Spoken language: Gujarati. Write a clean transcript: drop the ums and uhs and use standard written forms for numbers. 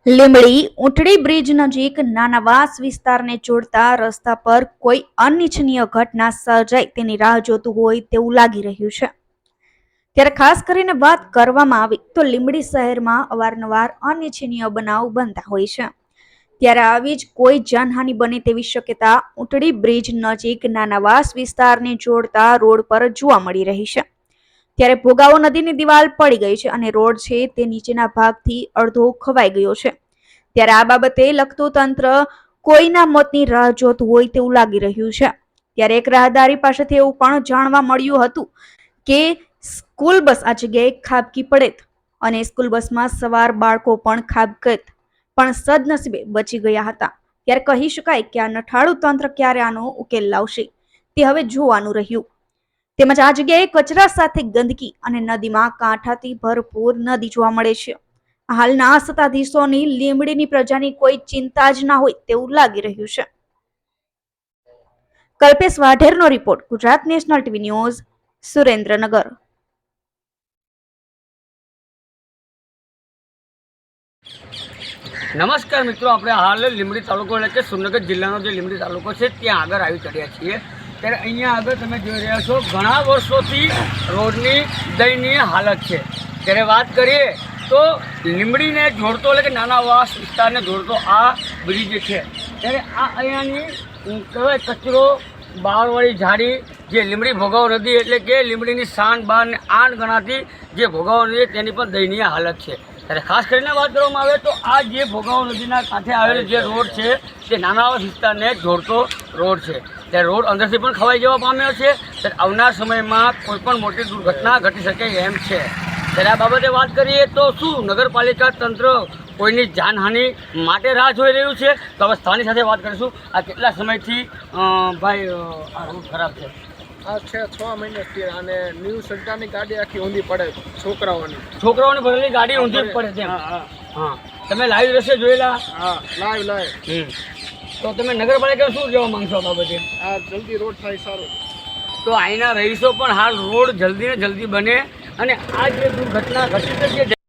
લીંબડી ઊંટડી બ્રિજ નજીક નાનાવાસ વિસ્તારને જોડતા રસ્તા પર કોઈ અનિચ્છનીય ઘટના સર્જાય તેની રાહ જોતું હોય તેવું લાગી રહ્યું છે। ત્યારે ખાસ કરીને વાત કરવામાં આવે તો લીંબડી શહેરમાં અવારનવાર અનિચ્છનીય બનાવ બનતા હોય છે। ત્યારે આવી જ કોઈ જાનહાનિ બને તેવી શક્યતા ઊંટડી બ્રિજ નજીક નાનાવાસ વિસ્તારને જોડતા રોડ પર જોવા મળી રહી છે। ત્યારે ભોગાવો નદીની દિવાલ પડી ગઈ છે અને રોડ છે તે નીચેના ભાગથી અડધો ખવાઈ ગયો છે। ત્યારે આ બાબતે લગતું તંત્ર કોઈના મોતની રાહ જોતું હોય તેવું લાગી રહ્યું છે। ત્યારે એક રાહદારી પાસેથી એવું પણ જાણવા મળ્યું હતું કે સ્કૂલ બસ આ જગ્યાએ ખાબકી પડેત અને સ્કૂલ બસમાં સવાર બાળકો પણ ખાબકેત પણ સદનસીબે બચી ગયા હતા। ત્યારે કહી શકાય કે આ નઠાળું તંત્ર ક્યારે આનો ઉકેલ લાવશે તે હવે જોવાનું રહ્યું। તેમજ આ જગ્યાએ કચરા સાથે ગંદકી અને નદીમાં કાંઠાથી ભરપૂર નદી જોવા મળે છે। હાલના સત્તાધીશોની લીંબડીની પ્રજાની કોઈ ચિંતા જ ના હોય તેવું લાગી રહ્યું છે। કલ્પેશ વાઢેરનો report, Gujarat national TV news, Surendranagar. નમસ્કાર મિત્રો, આપણે હાલ લીંબડી તાલુકો એટલે કે સુરનગર જિલ્લાનો જે લીંબડી તાલુકો છે ત્યાં આગળ આવી ચડ્યા છીએ। ત્યારે અહીંયા આગળ તમે જોઈ રહ્યા છો ઘણા વર્ષોથી રોડની દયનીય હાલત છે। ત્યારે વાત કરીએ તો લીંબડીને જોડતો એટલે કે નાનાવાસ વિસ્તારને જોડતો આ બ્રિજ છે। ત્યારે આ અહીંયાની કહેવાય કચરો બહારવાળી ઝાડી જે લીંબડી ભોગાવો નદી એટલે કે લીંબડીની શાન બાર ને આણ ગણાતી જે ભોગાવો નદી તેની પણ દયનીય હાલત છે। ત્યારે ખાસ કરીને વાત કરવામાં આવે તો આ જે ભોગાવો નદીના કાંઠે આવેલો જે રોડ છે તે નાનાવાસ વિસ્તારને જોડતો રોડ છે। ત્યારે રોડ અંદરથી પણ ખવાઈ જવા પામ્યો છે। ત્યારે આવનાર સમયમાં કોઈ પણ મોટી દુર્ઘટના ઘટી શકે એમ છે। ત્યારે આ બાબતે વાત કરીએ તો શું નગરપાલિકા તંત્ર કોઈની જાનહાનિ માટે રાહ જોઈ રહ્યું છે? તો હવે સ્થાનિક સાથે વાત કરીશું। આ કેટલા સમયથી ભાઈ આ રોડ ખરાબ છે? આ છે 6 મહિનાથી અને ન્યૂ સટ્ટાની ગાડી આખી ઊંધી પડે છોકરાઓની ભરેલી ગાડી ઊંધી પડે છે। હા, તમે લાઈવ દ્રશ્ય જોયેલા? હા, લાઈવ તો તમે નગરપાલિકા શું કહેવા માંગશો આ બાબતે? આ જલ્દી રોડ થાય સારું। તો અહીંના રહીશો પણ હાલ રોડ જલ્દી ને જલ્દી બને અને આ જે દુર્ઘટના ઘટી શકે